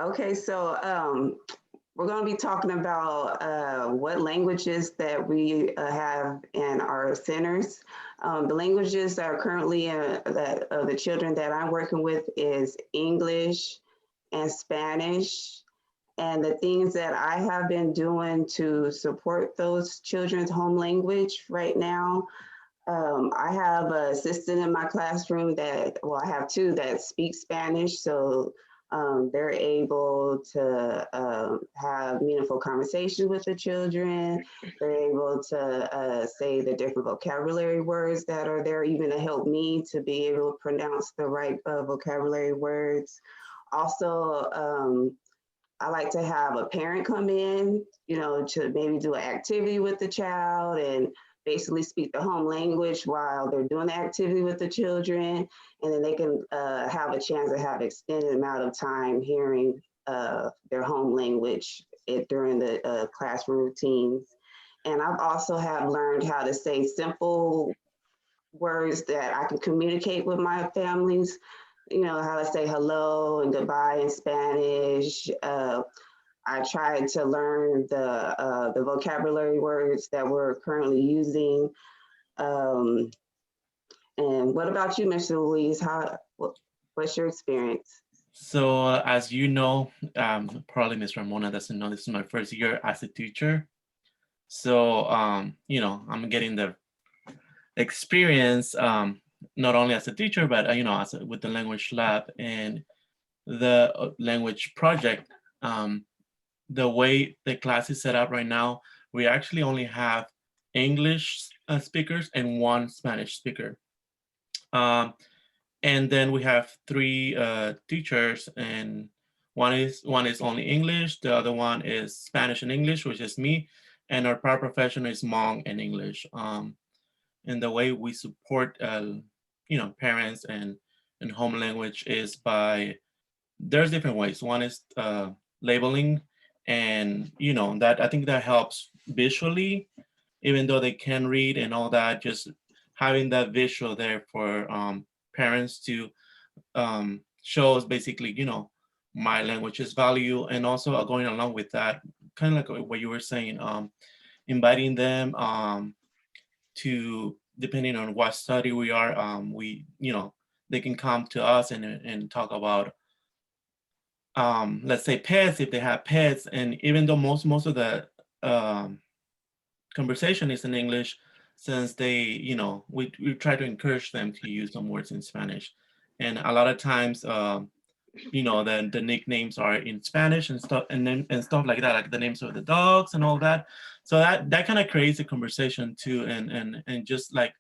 Okay, so we're going to be talking about what languages that we have in our centers. The languages that are currently that the children that I'm working with is English and Spanish. And the things that I have been doing to support those children's home language right now, I have an assistant in my classroom that, well, I have two that speak Spanish, so they're able to have meaningful conversations with the children. They're able to say the different vocabulary words that are there, even to help me to be able to pronounce the right vocabulary words. Also, I like to have a parent come in, to maybe do an activity with the child and basically speak the home language while they're doing the activity with the children. And then they can have a chance to have extended amount of time hearing their home language during the classroom routines. And I've also have learned how to say simple words that I can communicate with my families, how to say hello and goodbye in Spanish. I tried to learn the vocabulary words that we're currently using. Um, and what about you, Mr. Louise? What's your experience? So, as you know, probably Miss Ramona doesn't know this is my first year as a teacher. So, I'm getting the experience not only as a teacher, but with the language lab and the language project. Um, the way the class is set up right now, we actually only have English speakers and one Spanish speaker. Um, and then we have three teachers, and one is only English, the other one is Spanish and English, which is me, and our paraprofessional is Hmong and English. And the way we support parents and home language is by, there's different ways. One is labeling, and that, I think that helps visually, even though they can read and all that, just having that visual there for parents to shows basically, my language's value. And also going along with that, kind of like what you were saying, inviting them to, depending on what study we are, they can come to us and talk about, let's say, pets, if they have pets. And even though most of the um, conversation is in English, since they, we try to encourage them to use some words in Spanish. And a lot of times, the nicknames are in Spanish and stuff, and then and stuff like that, like the names of the dogs and all that. So that kind of creates a conversation too, and just like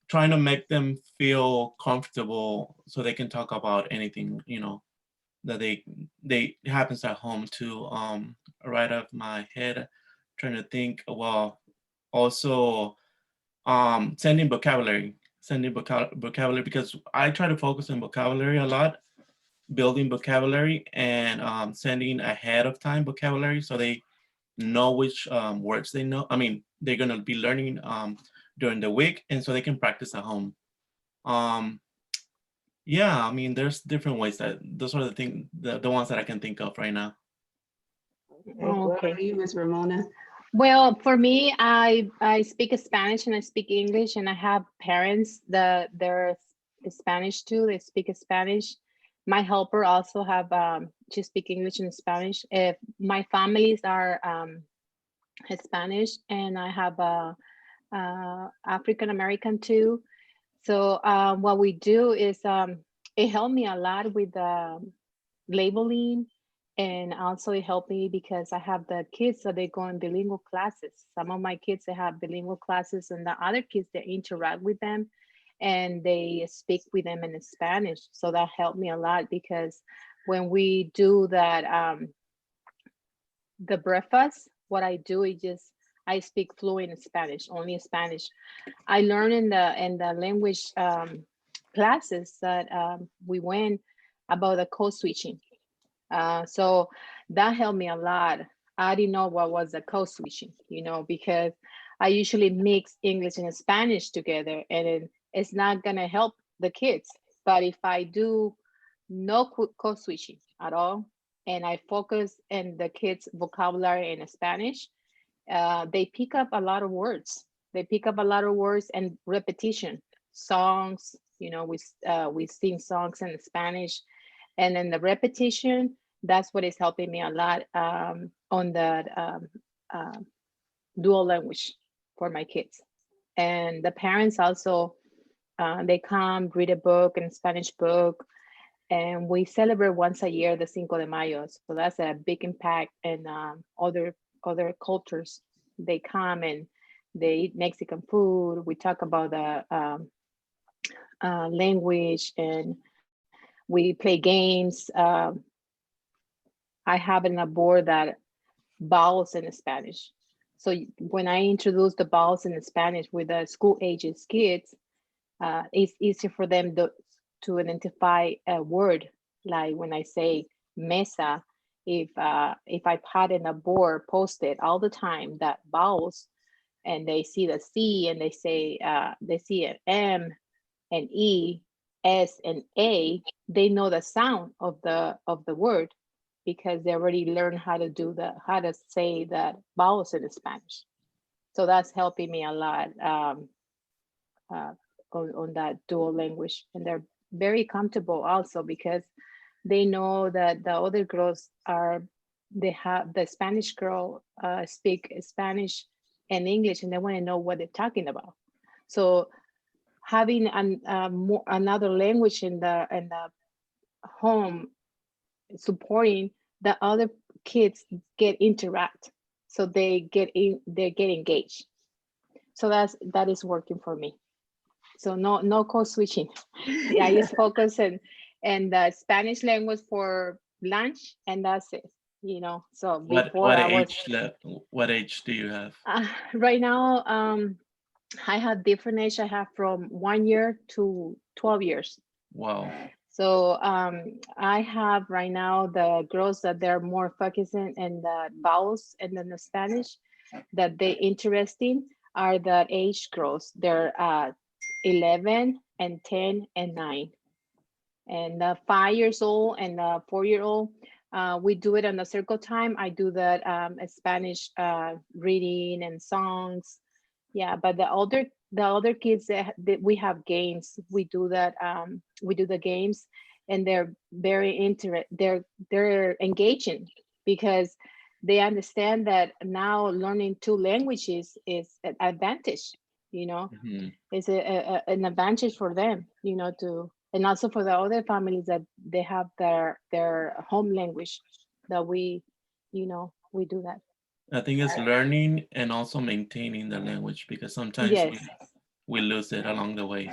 trying to make them feel comfortable so they can talk about anything, that they happens at home too. Right off my head, trying to think. Well, also sending vocabulary, because I try to focus on vocabulary a lot, building vocabulary, and sending ahead of time vocabulary so they know which words they know. I mean, they're gonna be learning during the week, and so they can practice at home. Um, yeah, I mean, there's different ways that those are the thing, the ones that I can think of right now. Okay. What Okay. about you, Miss Ramona? Well, for me, I speak Spanish and I speak English, and I have parents that they're Spanish too. They speak Spanish. My helper also have she speak English and Spanish. If my families are Spanish, and I have a African American too. So what we do is it helped me a lot with labeling, and also it helped me because I have the kids, so they go in bilingual classes. Some of my kids, they have bilingual classes, and the other kids, they interact with them and they speak with them in Spanish. So that helped me a lot because when we do that the breakfast, what I do is just I speak fluent Spanish, only Spanish. I learned in the language classes that we went about the code switching. So that helped me a lot. I didn't know what was the code switching, because I usually mix English and Spanish together, and it's not gonna help the kids. But if I do no code switching at all, and I focus in the kids' vocabulary in Spanish, they pick up a lot of words. They pick up a lot of words and repetition. Songs, we sing songs in Spanish, and then the repetition. That's what is helping me a lot on the uh, dual language for my kids. And the parents also, they come read a book, and Spanish book, and we celebrate once a year the Cinco de Mayo. So that's a big impact. And other cultures, they come and they eat Mexican food. We talk about the language, and we play games. I have in a board that vowels in Spanish. So when I introduce the vowels in Spanish with the school ages kids, it's easier for them to identify a word. Like when I say mesa, if I put in a board, post it all the time that vowels, and they see the C, and they say they see an M, an E, S, and A, they know the sound of the word, because they already learned how to say that vowels in Spanish. So that's helping me a lot. Uh, on that dual language, and they're very comfortable also because they know that the other girls are, they have the Spanish girl speak Spanish and English, and they want to know what they're talking about. So having another language in the home, supporting the other kids get interact, so they get engaged. So that is working for me. So no code switching. I just focus and the Spanish language for lunch, and that's it. So before What I was what age do you have? right now, I have different age. I have from 1 year to 12 years. Wow. So I have right now the girls that they're more focusing in the vowels, and then the Spanish that they interesting are the age girls. They're 11 and 10 and 9. And 5 years old and 4-year-old, we do it on the circle time. I do that Spanish reading and songs. Yeah, but the other kids that we have games. We do that. We do the games, and they're very they're engaging, because they understand that now learning two languages is an advantage. Mhm. It's an advantage for them. To, and also for the other families that they have their home language, that we do that. I think it's learning and also maintaining the language because sometimes Yes. we lose it along the way.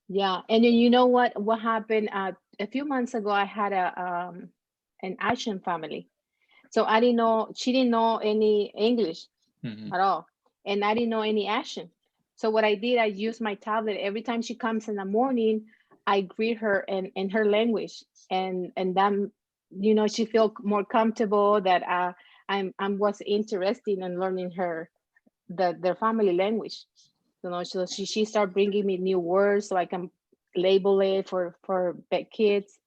Yeah, and then you know what happened a few months ago. I had an Asian family, so I didn't know she didn't know any English Mhm. at all, and I didn't know any Asian. So what I did, I used my tablet every time she comes in the morning. I greet her in her language, and then she feel more comfortable that I'm was interested in learning their family language. So she started bringing me new words so I can label it for kids.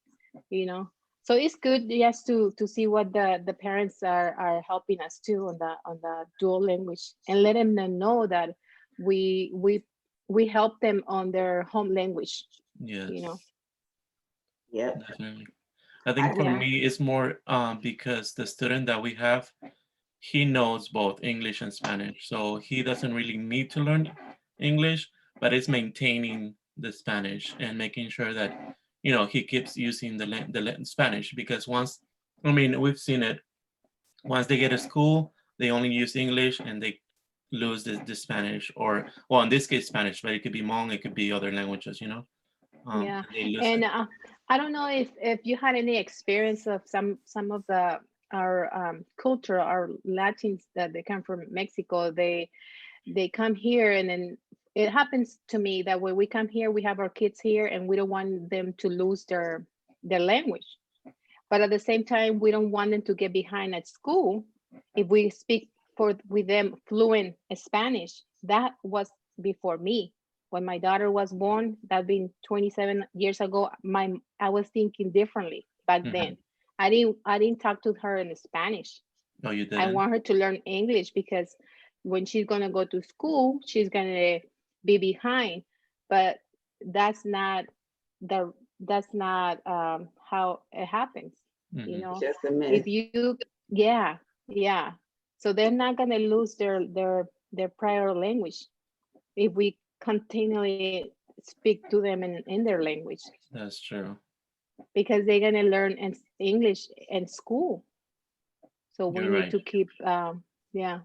you know so it's good, yes, to see what the parents are helping us too on the dual language, and let them know that we we we help them on their home language. you know Yes, Yep. definitely. I I think for think yeah. me, it's more because the student that we have, he knows both English and Spanish. So he doesn't really need to learn English, but it's maintaining the Spanish and making sure that, he keeps using the Spanish because I mean, we've seen it, once they get to school, they only use English and they lose the Spanish or, well, in this case, Spanish, but it could be Hmong, it could be other languages. Yeah, They lose and it. I don't know if you had any experience of some of the our culture, our Latins that they come from Mexico. They come here, and then it happens to me that when we come here, we have our kids here, and we don't want them to lose their language. But at the same time, we don't want them to get behind at school if we speak with them fluent Spanish. That was before me. When my daughter was born, that been 27 years ago, I was thinking differently back Mhm. then. I didn't talk to her in Spanish. No, you I didn't. want her to learn English because when she's gonna go to school, she's gonna be behind. But that's not the that's not how it happens. You Mhm. know, Just a myth. if you yeah, yeah. So they're not gonna lose their prior language if we continually speak to them in their language, That's true. because they're gonna learn English in school. So we You're need right. to keep yeah.